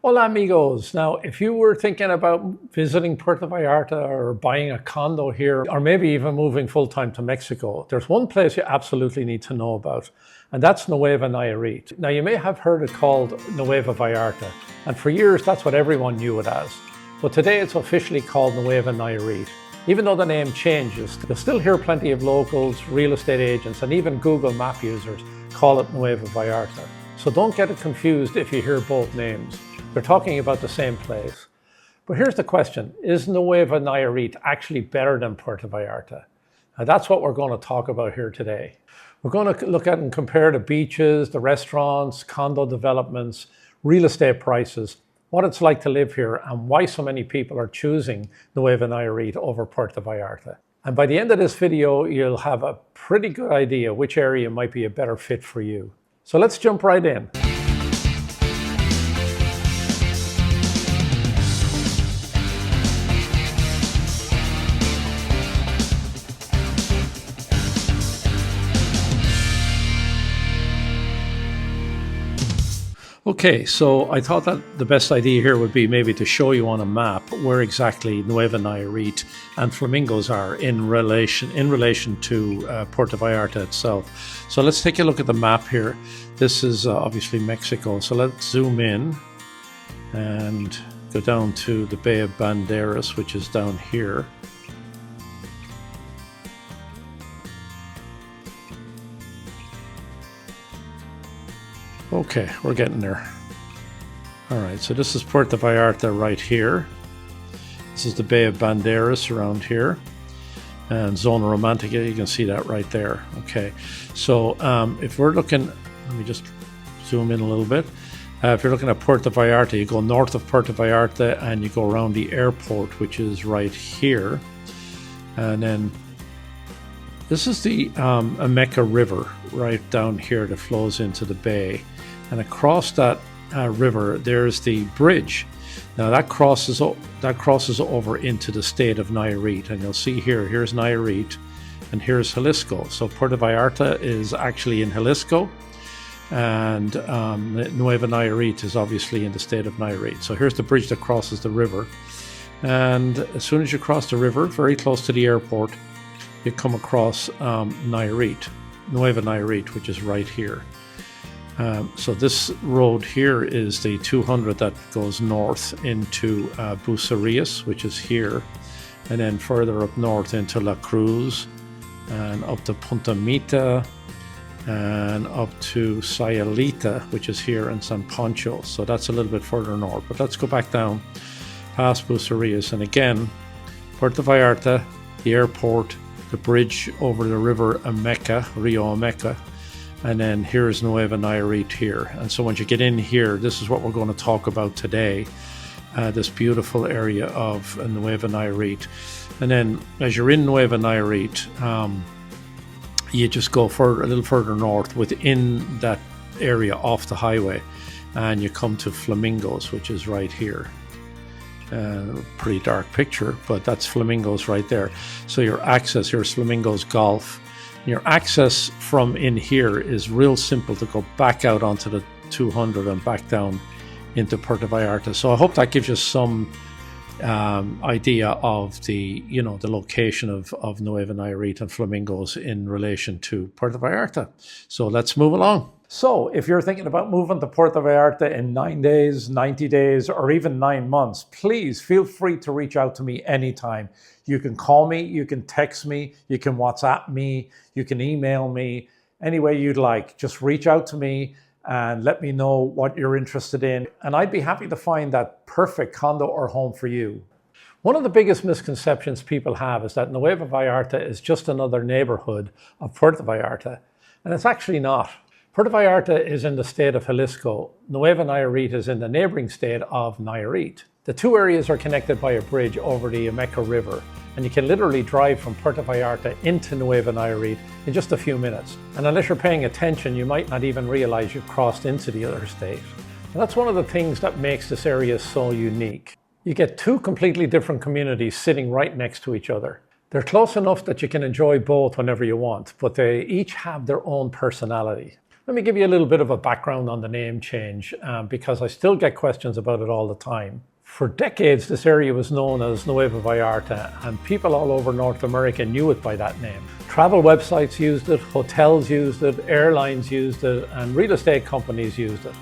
Hola amigos. Now, if you were thinking about visiting Puerto Vallarta or buying a condo here, or maybe even moving full-time to Mexico, there's one place you absolutely need to know about, and that's Nuevo Nayarit. Now, you may have heard it called Nuevo Vallarta, and for years that's what everyone knew it as. But today it's officially called Nuevo Nayarit. Even though the name changes, you'll still hear plenty of locals, real estate agents, and even Google Map users call it Nuevo Vallarta. So don't get it confused if you hear both names. They're talking about the same place. But here's the question, is Nuevo Nayarit actually better than Puerto Vallarta? Now that's what we're going to talk about here today. We're going to look at and compare the beaches, the restaurants, condo developments, real estate prices, what it's like to live here, and why so many people are choosing Nuevo Nayarit over Puerto Vallarta. And by the end of this video, you'll have a pretty good idea which area might be a better fit for you. So let's jump right in. Okay, so I thought that the best idea here would be maybe to show you on a map where exactly Nuevo Nayarit and Flamingos are in relation to Puerto Vallarta itself. So let's take a look at the map here. This is obviously Mexico. So let's zoom in and go down to the Bay of Banderas, which is down here. Okay, we're getting there. All right, so this is Puerto Vallarta right here. This is the Bay of Banderas around here. And Zona Romantica, you can see that right there. Okay, so if we're looking, let me just zoom in a little bit. If you're looking at Puerto Vallarta, you go north of Puerto Vallarta and you go around the airport, which is right here. And then this is the Ameca River right down here that flows into the bay. And across that river, there's the bridge. Now that crosses over into the state of Nayarit. And you'll see here's Nayarit and here's Jalisco. So Puerto Vallarta is actually in Jalisco. And Nuevo Nayarit is obviously in the state of Nayarit. So here's the bridge that crosses the river. And as soon as you cross the river, very close to the airport, you come across Nayarit, Nuevo Nayarit, which is right here. So this road here is the 200 that goes north into Bucerías, which is here, and then further up north into La Cruz, and up to Punta Mita, and up to Sayulita, which is here, in San Pancho. So that's a little bit further north. But let's go back down past Bucerías, and again, Puerto Vallarta, the airport, the bridge over the river Ameca, Rio Ameca, and then here's Nuevo Nayarit here. And so once you get in here, this is what we're going to talk about today, this beautiful area of Nuevo Nayarit. And then as you're in Nuevo Nayarit, you just go a little further north within that area off the highway, and you come to Flamingos, which is right here. Pretty dark picture, but that's Flamingos right there. So your access, here's Flamingos Golf. Your access from in here is real simple to go back out onto the 200 and back down into Puerto Vallarta. So I hope that gives you some idea of the location of Nuevo Nayarit and Flamingos in relation to Puerto Vallarta. So let's move along. So if you're thinking about moving to Puerto Vallarta in 9 days, 90 days, or even 9 months, please feel free to reach out to me anytime. You can call me, you can text me, you can WhatsApp me, you can email me, any way you'd like. Just reach out to me and let me know what you're interested in. And I'd be happy to find that perfect condo or home for you. One of the biggest misconceptions people have is that Nuevo Vallarta is just another neighborhood of Puerto Vallarta, and it's actually not. Puerto Vallarta is in the state of Jalisco. Nuevo Nayarit is in the neighboring state of Nayarit. The two areas are connected by a bridge over the Ameca River, and you can literally drive from Puerto Vallarta into Nuevo Nayarit in just a few minutes. And unless you're paying attention, you might not even realize you've crossed into the other state. And that's one of the things that makes this area so unique. You get two completely different communities sitting right next to each other. They're close enough that you can enjoy both whenever you want, but they each have their own personality. Let me give you a little bit of a background on the name change because I still get questions about it all the time. For decades, this area was known as Nuevo Vallarta, and people all over North America knew it by that name. Travel websites used it, hotels used it, airlines used it, and real estate companies used it.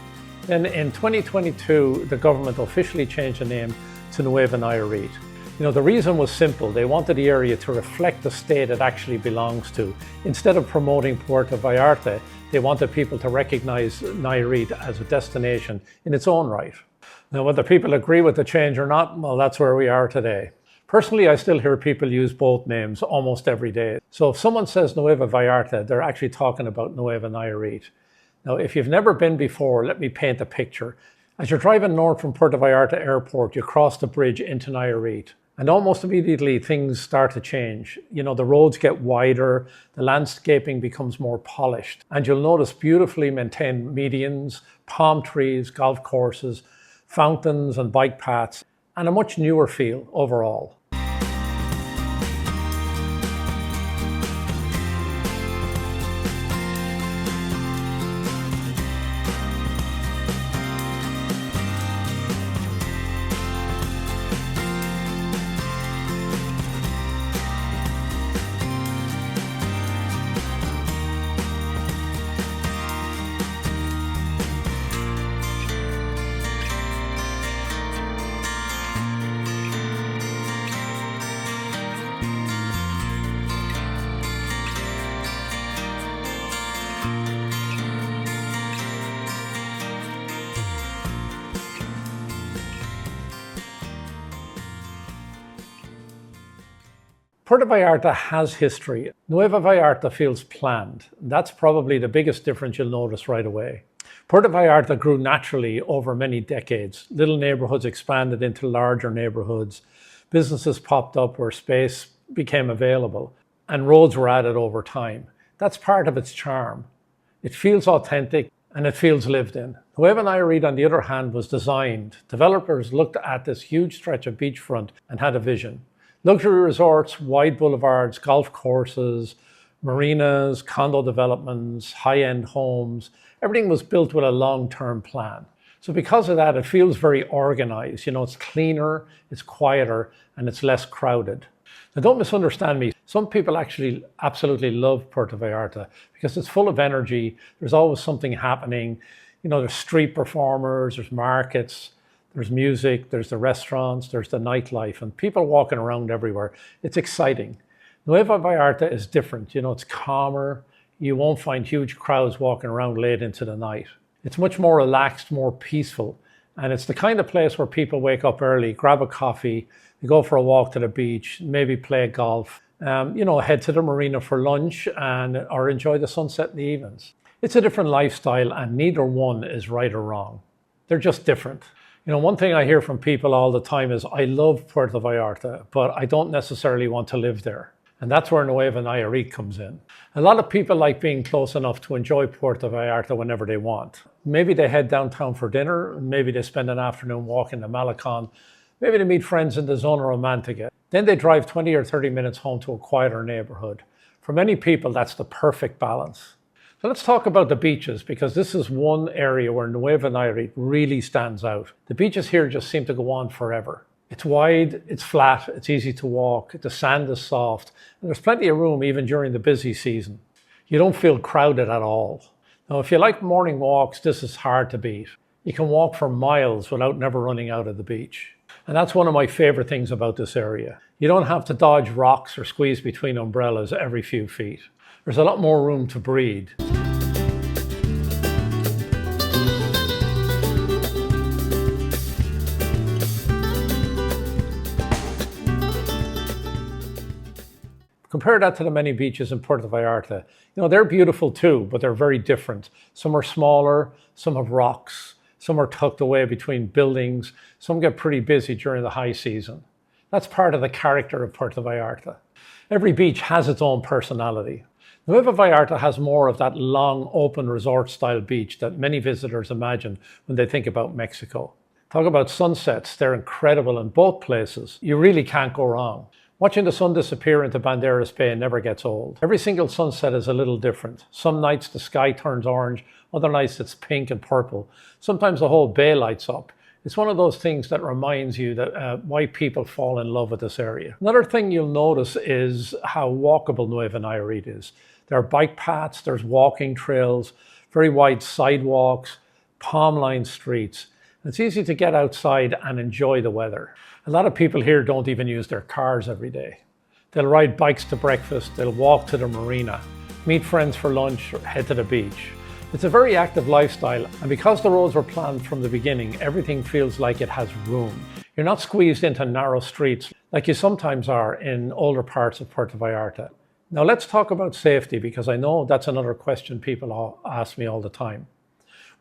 Then in 2022, the government officially changed the name to Nuevo Nayarit. The reason was simple. They wanted the area to reflect the state it actually belongs to. Instead of promoting Puerto Vallarta, they wanted people to recognize Nayarit as a destination in its own right. Now, whether people agree with the change or not, well, that's where we are today. Personally, I still hear people use both names almost every day. So if someone says Nuevo Vallarta, they're actually talking about Nuevo Nayarit. Now, if you've never been before, let me paint a picture. As you're driving north from Puerto Vallarta Airport, you cross the bridge into Nayarit. And almost immediately, things start to change. The roads get wider, the landscaping becomes more polished, and you'll notice beautifully maintained medians, palm trees, golf courses, fountains and bike paths, and a much newer feel overall. Puerto Vallarta has history. Nuevo Vallarta feels planned. That's probably the biggest difference you'll notice right away. Puerto Vallarta grew naturally over many decades. Little neighborhoods expanded into larger neighborhoods. Businesses popped up where space became available, and roads were added over time. That's part of its charm. It feels authentic and it feels lived in. Nuevo Nayarit, on the other hand, was designed. Developers looked at this huge stretch of beachfront and had a vision. Luxury resorts, wide boulevards, golf courses, marinas, condo developments, high-end homes, everything was built with a long-term plan. So because of that, it feels very organized. It's cleaner, it's quieter, and it's less crowded. Now, don't misunderstand me. Some people actually absolutely love Puerto Vallarta because it's full of energy. There's always something happening. There's street performers, there's markets, there's music, there's the restaurants, there's the nightlife, and people walking around everywhere. It's exciting. Nuevo Vallarta is different. It's calmer. You won't find huge crowds walking around late into the night. It's much more relaxed, more peaceful. And it's the kind of place where people wake up early, grab a coffee, they go for a walk to the beach, maybe play golf, head to the marina for lunch or enjoy the sunset in the evenings. It's a different lifestyle, and neither one is right or wrong. They're just different. One thing I hear from people all the time is, I love Puerto Vallarta, but I don't necessarily want to live there. And that's where Nuevo Nayarit comes in. A lot of people like being close enough to enjoy Puerto Vallarta whenever they want. Maybe they head downtown for dinner, maybe they spend an afternoon walking to Malecon, maybe they meet friends in the Zona Romantica. Then they drive 20 or 30 minutes home to a quieter neighborhood. For many people, that's the perfect balance. So let's talk about the beaches, because this is one area where Nuevo Nayarit really stands out. The beaches here just seem to go on forever. It's wide, it's flat, it's easy to walk, the sand is soft, and there's plenty of room even during the busy season. You don't feel crowded at all. Now, if you like morning walks, this is hard to beat. You can walk for miles without never running out of the beach. And that's one of my favorite things about this area. You don't have to dodge rocks or squeeze between umbrellas every few feet. There's a lot more room to breathe. Compare that to the many beaches in Puerto Vallarta. They're beautiful too, but they're very different. Some are smaller, some have rocks, some are tucked away between buildings, some get pretty busy during the high season. That's part of the character of Puerto Vallarta. Every beach has its own personality. Nuevo Vallarta has more of that long, open resort-style beach that many visitors imagine when they think about Mexico. Talk about sunsets, they're incredible in both places. You really can't go wrong. Watching the sun disappear into Banderas Bay never gets old. Every single sunset is a little different. Some nights the sky turns orange, other nights it's pink and purple. Sometimes the whole bay lights up. It's one of those things that reminds you that why people fall in love with this area. Another thing you'll notice is how walkable Nuevo Nayarit is. There are bike paths, there's walking trails, very wide sidewalks, palm-lined streets. It's easy to get outside and enjoy the weather. A lot of people here don't even use their cars every day. They'll ride bikes to breakfast, they'll walk to the marina, meet friends for lunch, or head to the beach. It's a very active lifestyle, and because the roads were planned from the beginning, everything feels like it has room. You're not squeezed into narrow streets like you sometimes are in older parts of Puerto Vallarta. Now let's talk about safety, because I know that's another question people ask me all the time.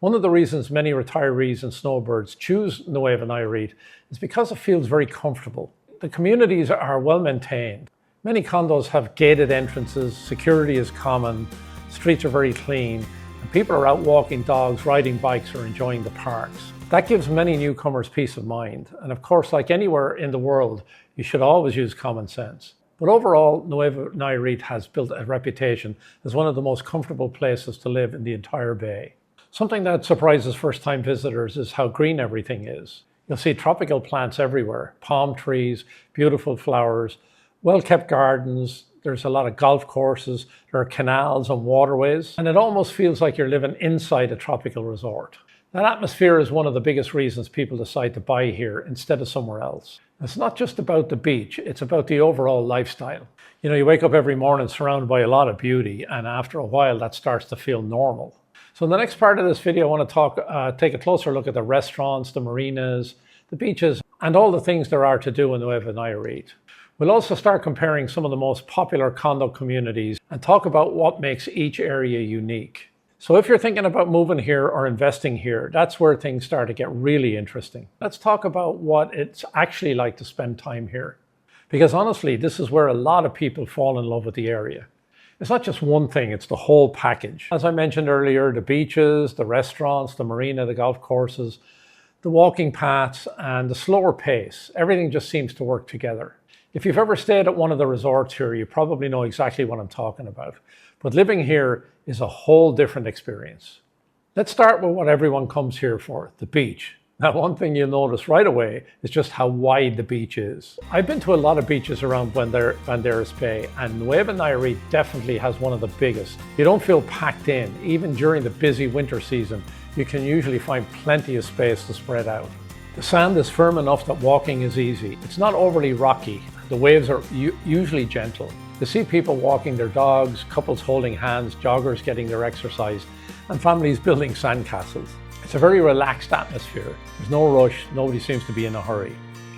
One of the reasons many retirees and snowbirds choose Nuevo Nayarit is because it feels very comfortable. The communities are well maintained. Many condos have gated entrances, security is common, streets are very clean, and people are out walking dogs, riding bikes, or enjoying the parks. That gives many newcomers peace of mind. And of course, like anywhere in the world, you should always use common sense. But overall, Nuevo Nayarit has built a reputation as one of the most comfortable places to live in the entire bay. Something that surprises first-time visitors is how green everything is. You'll see tropical plants everywhere, palm trees, beautiful flowers, well-kept gardens. There's a lot of golf courses, there are canals and waterways, and it almost feels like you're living inside a tropical resort. That atmosphere is one of the biggest reasons people decide to buy here instead of somewhere else. It's not just about the beach, it's about the overall lifestyle. You know, you wake up every morning surrounded by a lot of beauty, and after a while that starts to feel normal. So in the next part of this video, I want to take a closer look at the restaurants, the marinas, the beaches, and all the things there are to do in Nuevo Nayarit. We'll also start comparing some of the most popular condo communities and talk about what makes each area unique. So if you're thinking about moving here or investing here, that's where things start to get really interesting. Let's talk about what it's actually like to spend time here. Because honestly, this is where a lot of people fall in love with the area. It's not just one thing, it's the whole package. As I mentioned earlier, the beaches, the restaurants, the marina, the golf courses, the walking paths, and the slower pace. Everything just seems to work together. If you've ever stayed at one of the resorts here, you probably know exactly what I'm talking about. But living here is a whole different experience. Let's start with what everyone comes here for, the beach. Now, one thing you'll notice right away is just how wide the beach is. I've been to a lot of beaches around Banderas Bay, and Nuevo Nayarit definitely has one of the biggest. You don't feel packed in. Even during the busy winter season, you can usually find plenty of space to spread out. The sand is firm enough that walking is easy. It's not overly rocky. The waves are usually gentle. To see people walking their dogs, couples holding hands, joggers getting their exercise, and families building sandcastles. It's a very relaxed atmosphere. There's no rush, nobody seems to be in a hurry.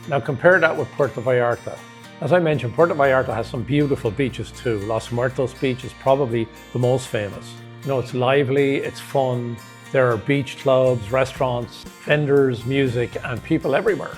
Now compare that with Puerto Vallarta. As I mentioned, Puerto Vallarta has some beautiful beaches too. Los Muertos Beach is probably the most famous. You know, it's lively, it's fun. There are beach clubs, restaurants, vendors, music, and people everywhere.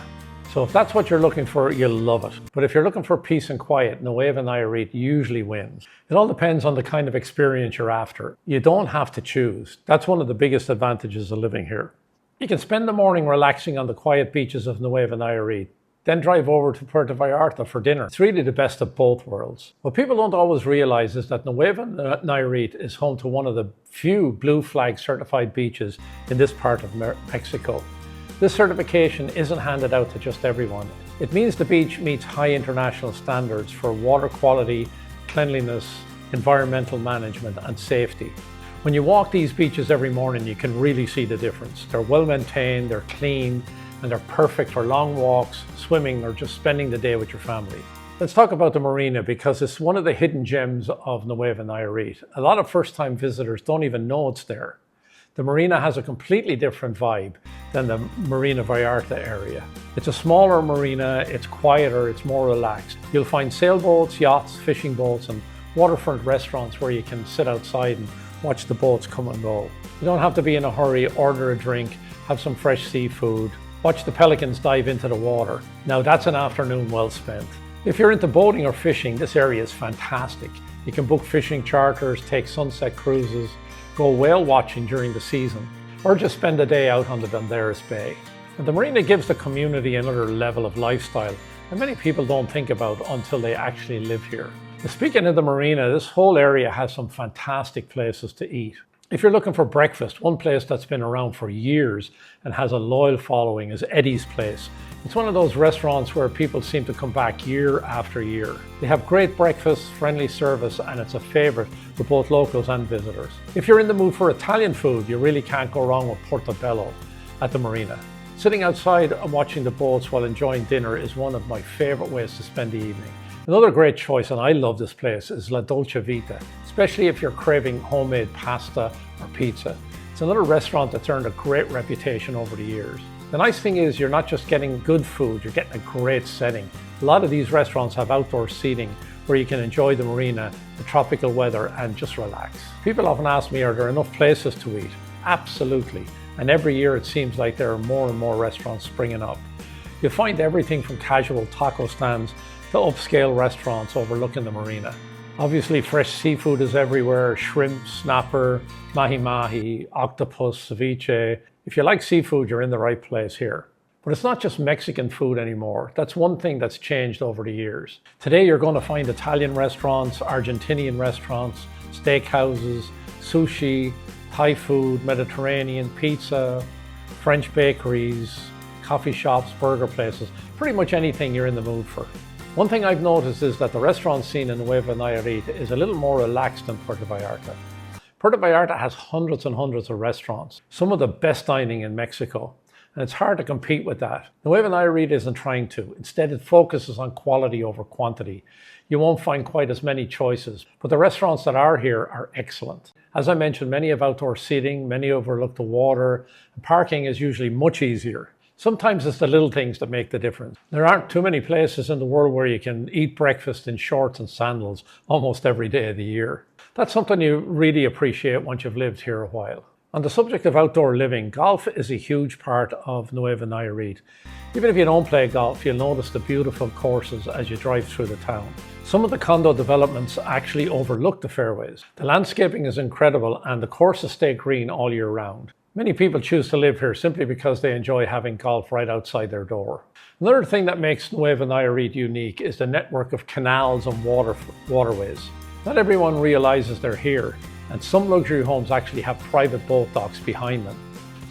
So if that's what you're looking for, you'll love it. But if you're looking for peace and quiet, Nuevo Nayarit usually wins. It all depends on the kind of experience you're after. You don't have to choose. That's one of the biggest advantages of living here. You can spend the morning relaxing on the quiet beaches of Nuevo Nayarit, then drive over to Puerto Vallarta for dinner. It's really the best of both worlds. What people don't always realize is that Nuevo Nayarit is home to one of the few blue flag certified beaches in this part of Mexico. This certification isn't handed out to just everyone. It means the beach meets high international standards for water quality, cleanliness, environmental management, and safety. When you walk these beaches every morning, you can really see the difference. They're well maintained, they're clean, and they're perfect for long walks, swimming, or just spending the day with your family. Let's talk about the marina, because it's one of the hidden gems of Nuevo Nayarit. A lot of first-time visitors don't even know it's there. The marina has a completely different vibe than the Marina Vallarta area. It's a smaller marina, it's quieter, it's more relaxed. You'll find sailboats, yachts, fishing boats, and waterfront restaurants where you can sit outside and watch the boats come and go. You don't have to be in a hurry, order a drink, have some fresh seafood, watch the pelicans dive into the water. Now that's an afternoon well spent. If you're into boating or fishing, this area is fantastic. You can book fishing charters, take sunset cruises, go whale watching during the season, or just spend a day out on the Banderas Bay. And the marina gives the community another level of lifestyle, and many people don't think about until they actually live here. Speaking of the marina, this whole area has some fantastic places to eat. If you're looking for breakfast, one place that's been around for years and has a loyal following is Eddie's Place. It's one of those restaurants where people seem to come back year after year. They have great breakfast, friendly service, and it's a favorite with both locals and visitors. If you're in the mood for Italian food, you really can't go wrong with Portobello at the marina. Sitting outside and watching the boats while enjoying dinner is one of my favorite ways to spend the evening. Another great choice, and I love this place, is La Dolce Vita, especially if you're craving homemade pasta or pizza. It's another restaurant that's earned a great reputation over the years. The nice thing is you're not just getting good food, you're getting a great setting. A lot of these restaurants have outdoor seating where you can enjoy the marina, the tropical weather, and just relax. People often ask me, are there enough places to eat? Absolutely. And every year it seems like there are more and more restaurants springing up. You'll find everything from casual taco stands to upscale restaurants overlooking the marina. Obviously, fresh seafood is everywhere: shrimp, snapper, mahi-mahi, octopus, ceviche. If you like seafood, you're in the right place here. But it's not just Mexican food anymore. That's one thing that's changed over the years. Today, you're going to find Italian restaurants, Argentinian restaurants, steakhouses, sushi, Thai food, Mediterranean, pizza, French bakeries, coffee shops, burger places, pretty much anything you're in the mood for. One thing I've noticed is that the restaurant scene in Nuevo Nayarit is a little more relaxed than Puerto Vallarta. Puerto Vallarta has hundreds and hundreds of restaurants, some of the best dining in Mexico, and it's hard to compete with that. Nuevo Nayarit isn't trying to. Instead, it focuses on quality over quantity. You won't find quite as many choices, but the restaurants that are here are excellent. As I mentioned, many have outdoor seating, many overlook the water, and parking is usually much easier. Sometimes it's the little things that make the difference. There aren't too many places in the world where you can eat breakfast in shorts and sandals almost every day of the year. That's something you really appreciate once you've lived here a while. On the subject of outdoor living, golf is a huge part of Nuevo Nayarit. Even if you don't play golf, you'll notice the beautiful courses as you drive through the town. Some of the condo developments actually overlook the fairways. The landscaping is incredible and the courses stay green all year round. Many people choose to live here simply because they enjoy having golf right outside their door. Another thing that makes Nuevo Nayarit unique is the network of canals and waterways. Not everyone realizes they're here, and some luxury homes actually have private boat docks behind them.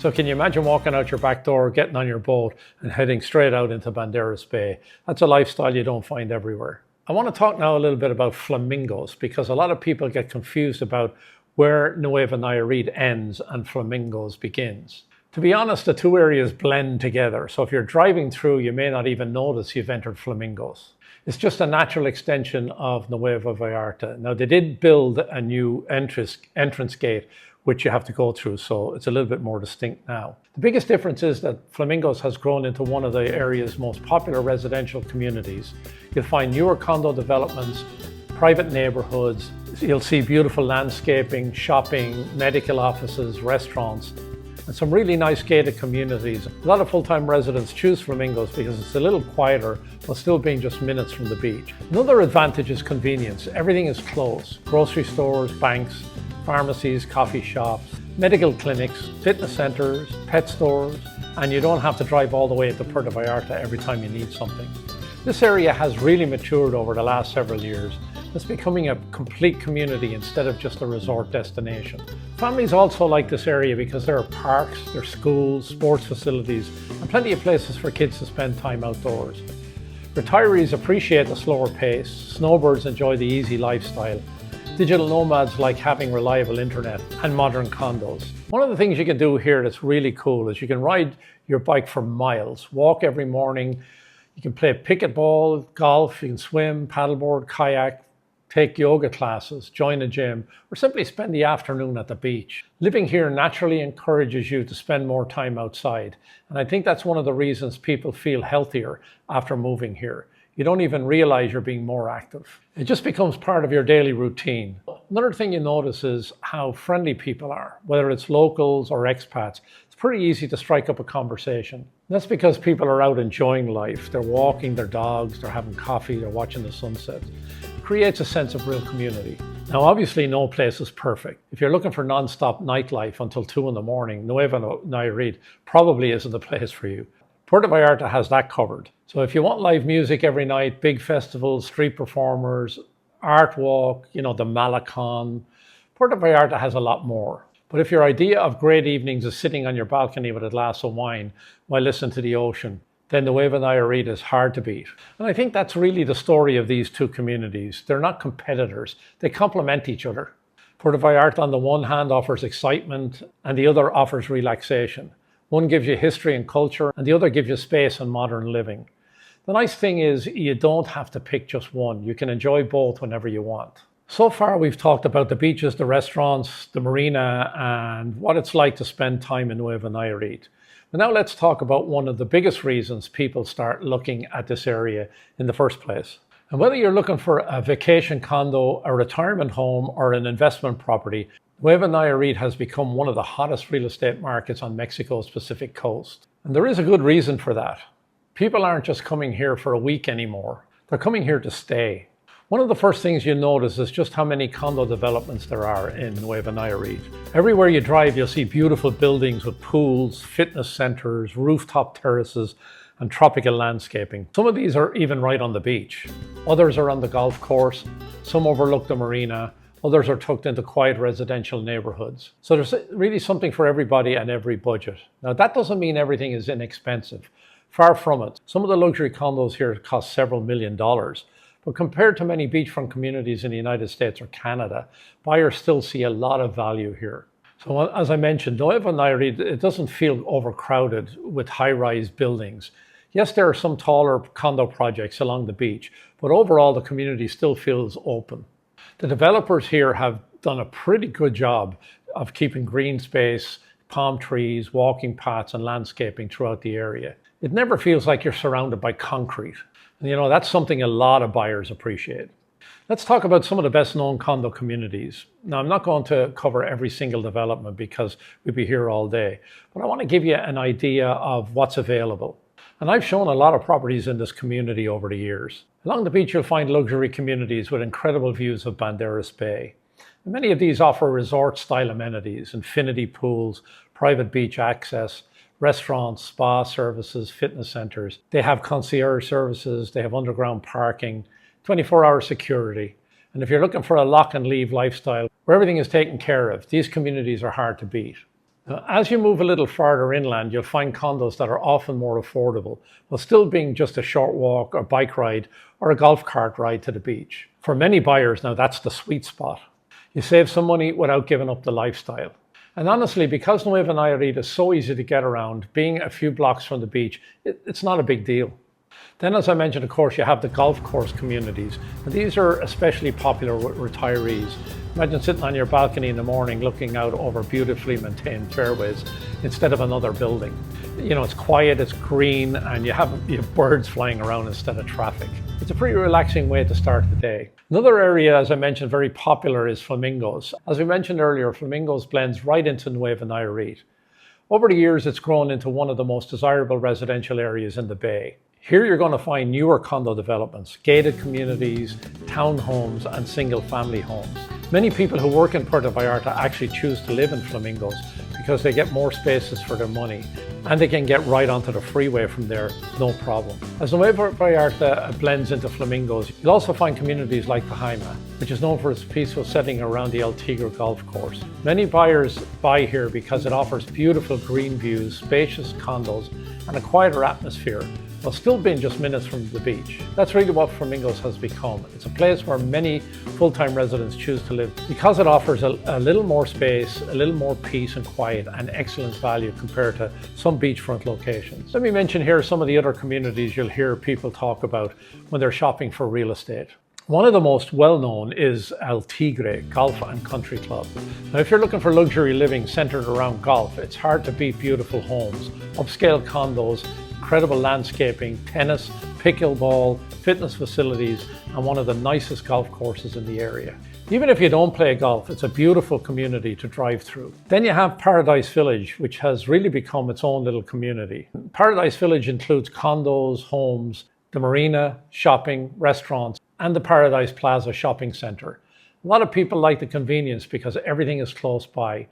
So can you imagine walking out your back door, getting on your boat, and heading straight out into Banderas Bay? That's a lifestyle you don't find everywhere. I want to talk now a little bit about Flamingos, because a lot of people get confused about where Nuevo Nayarit ends and Flamingos begins. To be honest, the two areas blend together, so if you're driving through, you may not even notice you've entered Flamingos. It's just a natural extension of Nuevo Vallarta. Now, they did build a new entrance gate, which you have to go through, so it's a little bit more distinct now. The biggest difference is that Flamingos has grown into one of the area's most popular residential communities. You'll find newer condo developments, private neighborhoods. You'll see beautiful landscaping, shopping, medical offices, restaurants, and some really nice gated communities. A lot of full-time residents choose Flamingos because it's a little quieter while still being just minutes from the beach. Another advantage is convenience. Everything is close. Grocery stores, banks, pharmacies, coffee shops, medical clinics, fitness centers, pet stores, and you don't have to drive all the way to Puerto Vallarta every time you need something. This area has really matured over the last several years. It's becoming a complete community instead of just a resort destination. Families also like this area because there are parks, there are schools, sports facilities, and plenty of places for kids to spend time outdoors. Retirees appreciate the slower pace, snowbirds enjoy the easy lifestyle, digital nomads like having reliable internet and modern condos. One of the things you can do here that's really cool is you can ride your bike for miles, walk every morning, you can play pickleball, golf, you can swim, paddleboard, kayak, take yoga classes, join a gym, or simply spend the afternoon at the beach. Living here naturally encourages you to spend more time outside, and I think that's one of the reasons people feel healthier after moving here. You don't even realize you're being more active. It just becomes part of your daily routine. Another thing you notice is how friendly people are, whether it's locals or expats. It's pretty easy to strike up a conversation. That's because people are out enjoying life. They're walking their dogs, they're having coffee, they're watching the sunset. It creates a sense of real community. Now, obviously, no place is perfect. If you're looking for non-stop nightlife until 2 in the morning, Nuevo Nayarit probably isn't the place for you. Puerto Vallarta has that covered. So if you want live music every night, big festivals, street performers, art walk, the Malecon, Puerto Vallarta has a lot more. But if your idea of great evenings is sitting on your balcony with a glass of wine while listening to the ocean, then Nuevo Nayarit is hard to beat. And I think that's really the story of these two communities. They're not competitors. They complement each other. Puerto Vallarta on the one hand offers excitement and the other offers relaxation. One gives you history and culture and the other gives you space and modern living. The nice thing is you don't have to pick just one. You can enjoy both whenever you want. So far, we've talked about the beaches, the restaurants, the marina, and what it's like to spend time in Nuevo Nayarit. But now let's talk about one of the biggest reasons people start looking at this area in the first place. And whether you're looking for a vacation condo, a retirement home, or an investment property, Nuevo Nayarit has become one of the hottest real estate markets on Mexico's Pacific coast. And there is a good reason for that. People aren't just coming here for a week anymore. They're coming here to stay. One of the first things you'll notice is just how many condo developments there are in Nuevo Nayarit. Everywhere you drive, you'll see beautiful buildings with pools, fitness centers, rooftop terraces, and tropical landscaping. Some of these are even right on the beach. Others are on the golf course. Some overlook the marina. Others are tucked into quiet residential neighborhoods. So there's really something for everybody and every budget. Now, that doesn't mean everything is inexpensive. Far from it. Some of the luxury condos here cost several $1 million. But compared to many beachfront communities in the United States or Canada, buyers still see a lot of value here. So as I mentioned, Nuevo Nayarit, it doesn't feel overcrowded with high-rise buildings. Yes, there are some taller condo projects along the beach, but overall the community still feels open. The developers here have done a pretty good job of keeping green space, palm trees, walking paths, and landscaping throughout the area. It never feels like you're surrounded by concrete. And that's something a lot of buyers appreciate. Let's talk about some of the best known condo communities. Now, I'm not going to cover every single development because we'd be here all day, but I want to give you an idea of what's available. And I've shown a lot of properties in this community over the years. Along the beach, you'll find luxury communities with incredible views of Banderas Bay. And many of these offer resort-style amenities, infinity pools, private beach access, restaurants, spa services, fitness centers. They have concierge services, they have underground parking, 24-hour security. And if you're looking for a lock and leave lifestyle where everything is taken care of, these communities are hard to beat. Now, as you move a little farther inland, you'll find condos that are often more affordable, while still being just a short walk or bike ride or a golf cart ride to the beach. For many buyers now, that's the sweet spot. You save some money without giving up the lifestyle. And honestly, because Nuevo Nayarit is so easy to get around, being a few blocks from the beach, it's not a big deal. Then, as I mentioned, of course, you have the golf course communities. And these are especially popular with retirees. Imagine sitting on your balcony in the morning looking out over beautifully maintained fairways instead of another building. It's quiet, it's green, and you have birds flying around instead of traffic. It's a pretty relaxing way to start the day. Another area, as I mentioned, very popular is Flamingos. As we mentioned earlier, Flamingos blends right into Nuevo Nayarit. Over the years, it's grown into one of the most desirable residential areas in the Bay. Here you're going to find newer condo developments, gated communities, townhomes, and single-family homes. Many people who work in Puerto Vallarta actually choose to live in Flamingos because they get more spaces for their money and they can get right onto the freeway from there, no problem. As Nuevo Vallarta blends into Flamingos, you'll also find communities like the Jaima, which is known for its peaceful setting around the El Tigre golf course. Many buyers buy here because it offers beautiful green views, spacious condos, and a quieter atmosphere, while still being just minutes from the beach. That's really what Flamingos has become. It's a place where many full-time residents choose to live because it offers a little more space, a little more peace and quiet, and excellent value compared to some beachfront locations. Let me mention here some of the other communities you'll hear people talk about when they're shopping for real estate. One of the most well-known is El Tigre Golf and Country Club. Now, if you're looking for luxury living centered around golf, it's hard to beat beautiful homes, upscale condos, incredible landscaping, tennis, pickleball, fitness facilities, and one of the nicest golf courses in the area. Even if you don't play golf, it's a beautiful community to drive through. Then you have Paradise Village, which has really become its own little community. Paradise Village includes condos, homes, the marina, shopping, restaurants, and the Paradise Plaza shopping center. A lot of people like the convenience because everything is close by.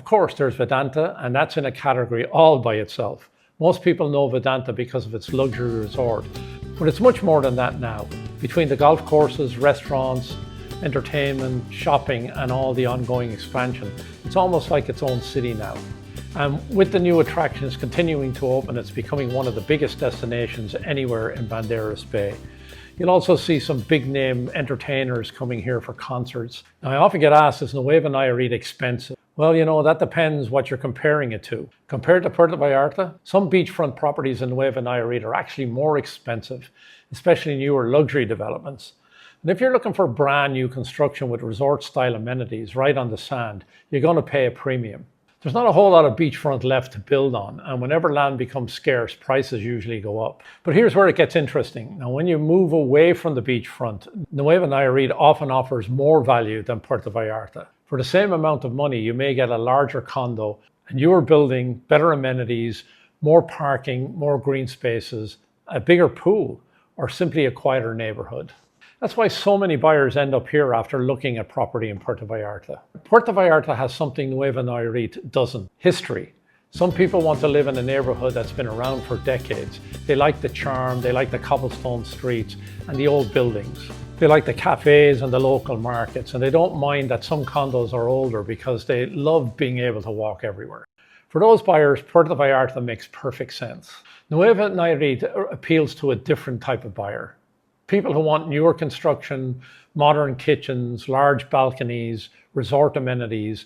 course, there's Vedanta, and that's in a category all by itself. Most people know Vedanta because of its luxury resort, but it's much more than that now. Between the golf courses, restaurants, entertainment, shopping, and all the ongoing expansion, it's almost like its own city now. And with the new attractions continuing to open, it's becoming one of the biggest destinations anywhere in Banderas Bay. You'll also see some big name entertainers coming here for concerts. Now, I often get asked, is Nuevo Nayarit expensive? Well, you know, that depends what you're comparing it to. Compared to Puerto Vallarta, some beachfront properties in Nuevo Nayarit are actually more expensive, especially newer luxury developments. And if you're looking for brand new construction with resort style amenities right on the sand, you're going to pay a premium. There's not a whole lot of beachfront left to build on, and whenever land becomes scarce, prices usually go up. But here's where it gets interesting. Now, when you move away from the beachfront, Nuevo Nayarit often offers more value than Puerto Vallarta. For the same amount of money, you may get a larger condo, a newer building, better amenities, more parking, more green spaces, a bigger pool, or simply a quieter neighborhood. That's why so many buyers end up here after looking at property in Puerto Vallarta. Puerto Vallarta has something Nuevo Nayarit doesn't: history. Some people want to live in a neighborhood that's been around for decades. They like the charm, they like the cobblestone streets and the old buildings. They like the cafes and the local markets, and they don't mind that some condos are older because they love being able to walk everywhere. For those buyers, Puerto Vallarta makes perfect sense. Nuevo Nayarit appeals to a different type of buyer. People who want newer construction, modern kitchens, large balconies, resort amenities,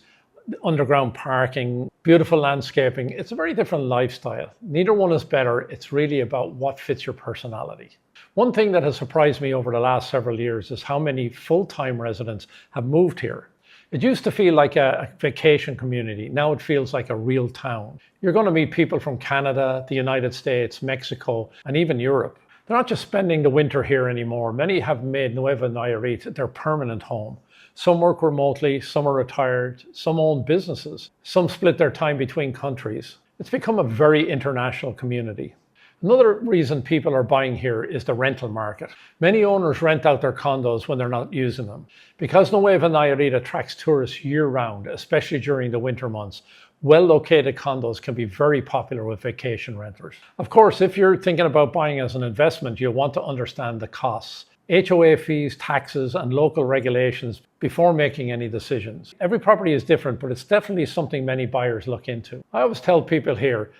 underground parking, beautiful landscaping. It's a very different lifestyle. Neither one is better. It's really about what fits your personality. One thing that has surprised me over the last several years is how many full-time residents have moved here. It used to feel like a vacation community. Now it feels like a real town. You're going to meet people from Canada, the United States, Mexico, and even Europe. They're not just spending the winter here anymore. Many have made Nuevo Nayarit their permanent home. Some work remotely, some are retired, some own businesses, some split their time between countries. It's become a very international community. Another reason people are buying here is the rental market. Many owners rent out their condos when they're not using them. Because Nuevo Nayarit attracts tourists year-round, especially during the winter months, well-located condos can be very popular with vacation renters. Of course, if you're thinking about buying as an investment, you'll want to understand the costs, HOA fees, taxes, and local regulations before making any decisions. Every property is different, but it's definitely something many buyers look into. I always tell people here,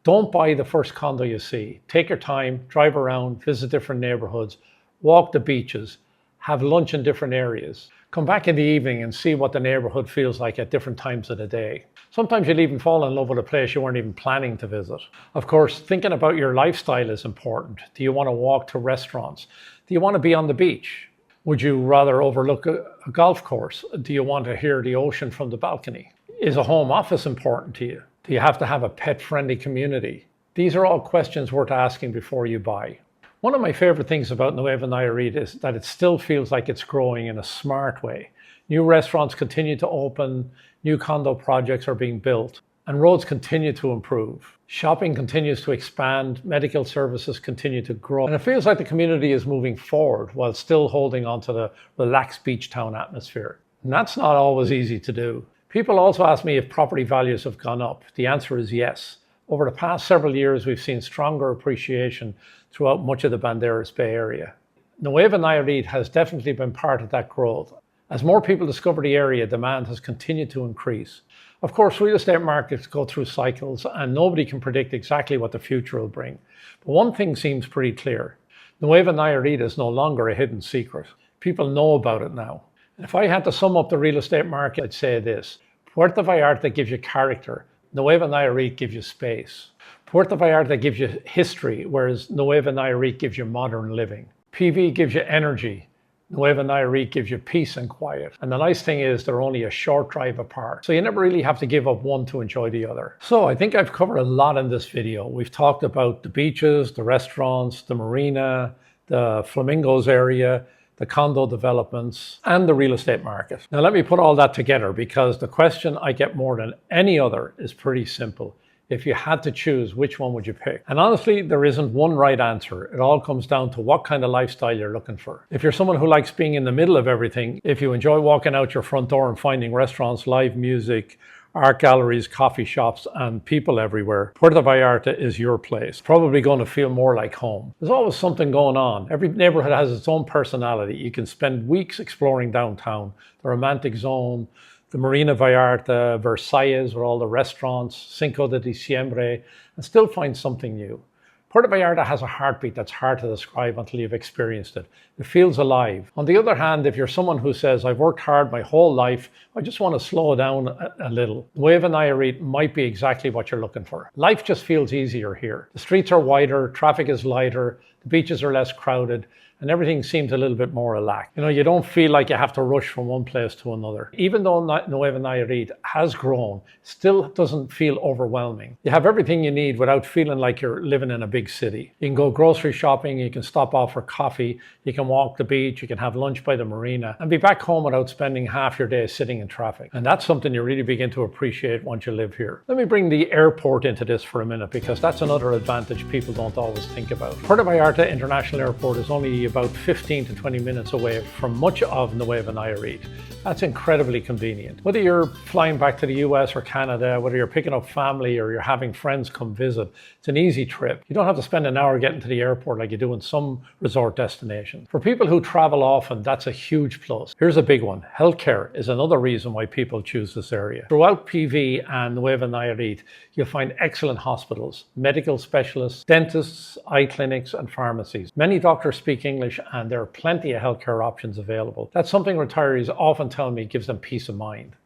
don't buy the first condo you see. Take your time, drive around, visit different neighborhoods, walk the beaches, have lunch in different areas. Come back in the evening and see what the neighborhood feels like at different times of the day. Sometimes you'll even fall in love with a place you weren't even planning to visit. Of course, thinking about your lifestyle is important. Do you want to walk to restaurants? Do you want to be on the beach? Would you rather overlook a golf course? Do you want to hear the ocean from the balcony? Is a home office important to you? Do you have to have a pet-friendly community? These are all questions worth asking before you buy. One of my favorite things about Nuevo Nayarit is that it still feels like it's growing in a smart way. New restaurants continue to open, new condo projects are being built, and roads continue to improve. Shopping continues to expand, medical services continue to grow, and it feels like the community is moving forward while still holding on to the relaxed beach town atmosphere. And that's not always easy to do. People also ask me if property values have gone up. The answer is yes. Over the past several years, we've seen stronger appreciation throughout much of the Banderas Bay area. Nuevo Nayarit has definitely been part of that growth. As more people discover the area, demand has continued to increase. Of course, real estate markets go through cycles and nobody can predict exactly what the future will bring. But one thing seems pretty clear. Nuevo Nayarit is no longer a hidden secret. People know about it now. And if I had to sum up the real estate market, I'd say this. Puerto Vallarta gives you character. Nuevo Nayarit gives you space. Puerto Vallarta gives you history, whereas Nuevo Nayarit gives you modern living. PV gives you energy. Nuevo Nayarit gives you peace and quiet. And the nice thing is they're only a short drive apart. So you never really have to give up one to enjoy the other. So I think I've covered a lot in this video. We've talked about the beaches, the restaurants, the marina, the Flamingos area, the condo developments, and the real estate market. Now let me put all that together because the question I get more than any other is pretty simple. If you had to choose, which one would you pick? And honestly, there isn't one right answer. It all comes down to what kind of lifestyle you're looking for. If you're someone who likes being in the middle of everything, if you enjoy walking out your front door and finding restaurants, live music, art galleries, coffee shops, and people everywhere, Puerto Vallarta is your place. Probably going to feel more like home. There's always something going on. Every neighborhood has its own personality. You can spend weeks exploring downtown, the romantic zone, the Marina Vallarta, Versailles, with all the restaurants, Cinco de Diciembre, and still find something new. Puerto Vallarta has a heartbeat that's hard to describe until you've experienced it. It feels alive. On the other hand, if you're someone who says, I've worked hard my whole life, I just want to slow down a little, Nuevo Nayarit might be exactly what you're looking for. Life just feels easier here. The streets are wider, traffic is lighter, the beaches are less crowded, and everything seems a little bit more relaxed. You don't feel like you have to rush from one place to another. Even though Nuevo Nayarit has grown, still doesn't feel overwhelming. You have everything you need without feeling like you're living in a big city. You can go grocery shopping, you can stop off for coffee, you can walk the beach, you can have lunch by the marina, and be back home without spending half your day sitting in traffic. And that's something you really begin to appreciate once you live here. Let me bring the airport into this for a minute, because that's another advantage people don't always think about. Puerto Vallarta International Airport is only about 15 to 20 minutes away from much of Nuevo Nayarit. That's incredibly convenient. Whether you're flying back to the US or Canada, whether you're picking up family or you're having friends come visit, it's an easy trip. You don't have to spend an hour getting to the airport like you do in some resort destinations. For people who travel often, that's a huge plus. Here's a big one. Healthcare is another reason why people choose this area. Throughout PV and Nuevo Nayarit, you'll find excellent hospitals, medical specialists, dentists, eye clinics, and pharmacies. Many doctors speak English, and there are plenty of healthcare options available. That's something retirees often tell me gives them peace of mind.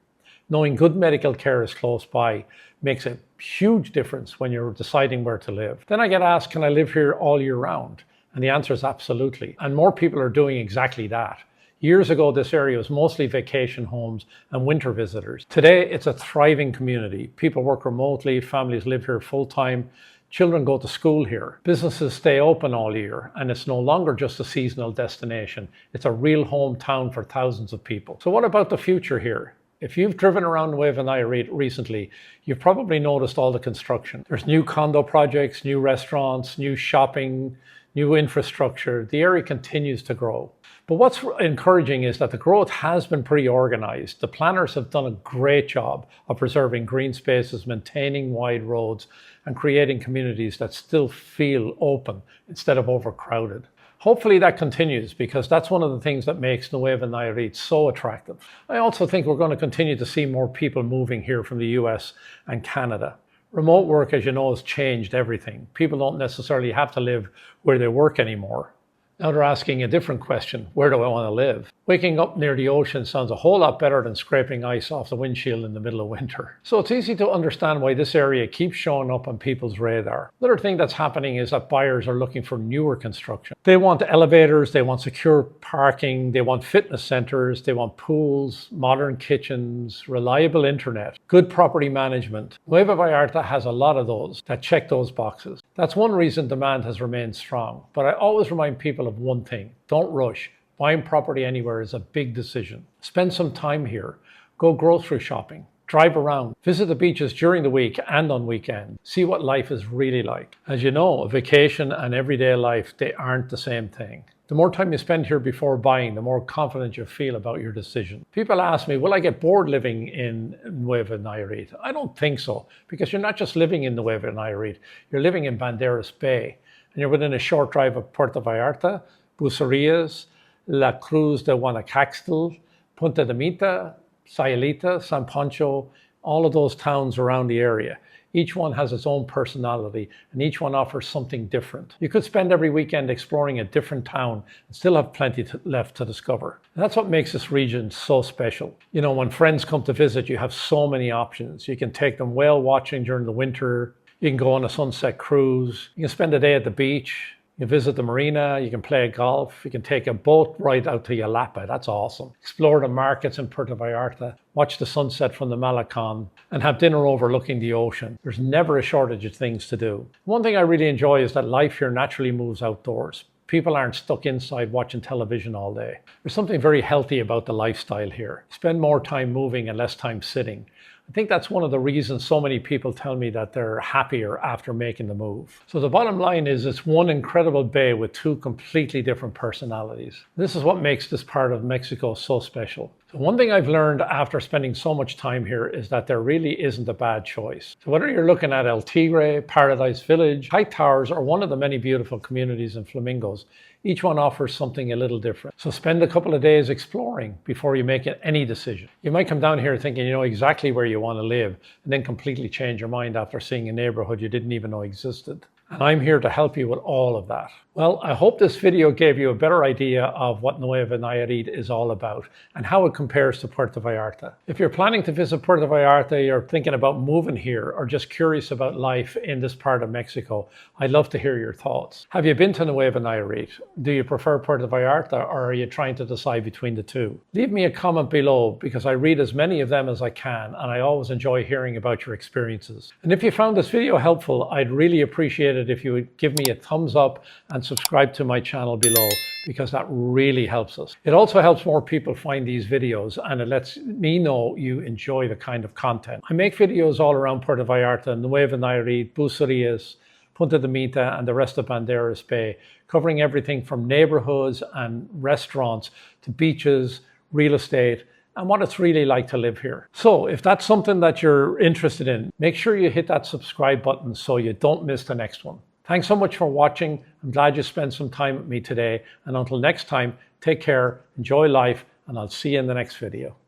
Knowing good medical care is close by makes a huge difference when you're deciding where to live. Then I get asked, can I live here all year round? And the answer is absolutely. And more people are doing exactly that. Years ago, this area was mostly vacation homes and winter visitors. Today, it's a thriving community. People work remotely, families live here full-time, children go to school here. Businesses stay open all year, and it's no longer just a seasonal destination. It's a real hometown for thousands of people. So what about the future here? If you've driven around Nuevo Nayarit recently, you've probably noticed all the construction. There's new condo projects, new restaurants, new shopping, new infrastructure. The area continues to grow. But what's encouraging is that the growth has been pretty organized. The planners have done a great job of preserving green spaces, maintaining wide roads, and creating communities that still feel open instead of overcrowded. Hopefully that continues, because that's one of the things that makes Nuevo Nayarit so attractive. I also think we're going to continue to see more people moving here from the US and Canada. Remote work, as you know, has changed everything. People don't necessarily have to live where they work anymore. Now they're asking a different question. Where do I want to live? Waking up near the ocean sounds a whole lot better than scraping ice off the windshield in the middle of winter. So it's easy to understand why this area keeps showing up on people's radar. Another thing that's happening is that buyers are looking for newer construction. They want elevators, they want secure parking, they want fitness centers, they want pools, modern kitchens, reliable internet, good property management. Nuevo Vallarta has a lot of those that check those boxes. That's one reason demand has remained strong. But I always remind people of one thing: don't rush. Buying property anywhere is a big decision. Spend some time here. Go grocery shopping. Drive around. Visit the beaches during the week and on weekends. See what life is really like. As you know, a vacation and everyday life, they aren't the same thing. The more time you spend here before buying, the more confident you feel about your decision. People ask me, will I get bored living in Nuevo Nayarit? I don't think so, because you're not just living in Nuevo Nayarit. You're living in Banderas Bay, and you're within a short drive of Puerto Vallarta, Bucerías, La Cruz de Guanacaxtl, Punta de Mita, Sayulita, San Pancho, all of those towns around the area. Each one has its own personality, and each one offers something different. You could spend every weekend exploring a different town and still have plenty left to discover. And that's what makes this region so special. You know, when friends come to visit, you have so many options. You can take them whale watching during the winter. You can go on a sunset cruise. You can spend a day at the beach. You can visit the marina, you can play golf, you can take a boat ride out to Yalapa. That's awesome. Explore the markets in Puerto Vallarta, watch the sunset from the Malecon, and have dinner overlooking the ocean. There's never a shortage of things to do. One thing I really enjoy is that life here naturally moves outdoors. People aren't stuck inside watching television all day. There's something very healthy about the lifestyle here. Spend more time moving and less time sitting. I think that's one of the reasons so many people tell me that they're happier after making the move. So the bottom line is it's one incredible bay with two completely different personalities. This is what makes this part of Mexico so special. So one thing I've learned after spending so much time here is that there really isn't a bad choice. So whether you're looking at El Tigre, Paradise Village, High Towers, or one of the many beautiful communities in Flamingos, each one offers something a little different. So spend a couple of days exploring before you make any decision. You might come down here thinking you know exactly where you want to live and then completely change your mind after seeing a neighborhood you didn't even know existed. And I'm here to help you with all of that. Well, I hope this video gave you a better idea of what Nuevo Nayarit is all about and how it compares to Puerto Vallarta. If you're planning to visit Puerto Vallarta, you're thinking about moving here, or just curious about life in this part of Mexico, I'd love to hear your thoughts. Have you been to Nuevo Nayarit? Do you prefer Puerto Vallarta, or are you trying to decide between the two? Leave me a comment below, because I read as many of them as I can, and I always enjoy hearing about your experiences. And if you found this video helpful, I'd really appreciate it if you would give me a thumbs up and subscribe to my channel below, because that really helps us. It also helps more people find these videos, and it lets me know you enjoy the kind of content. I make videos all around Puerto Vallarta, Nuevo Nayarit, Bucerías, Punta de Mita, and the rest of Banderas Bay, covering everything from neighborhoods and restaurants to beaches, real estate, and what it's really like to live here. So if that's something that you're interested in, make sure you hit that subscribe button so you don't miss the next one. Thanks so much for watching. I'm glad you spent some time with me today. And until next time, take care, enjoy life, and I'll see you in the next video.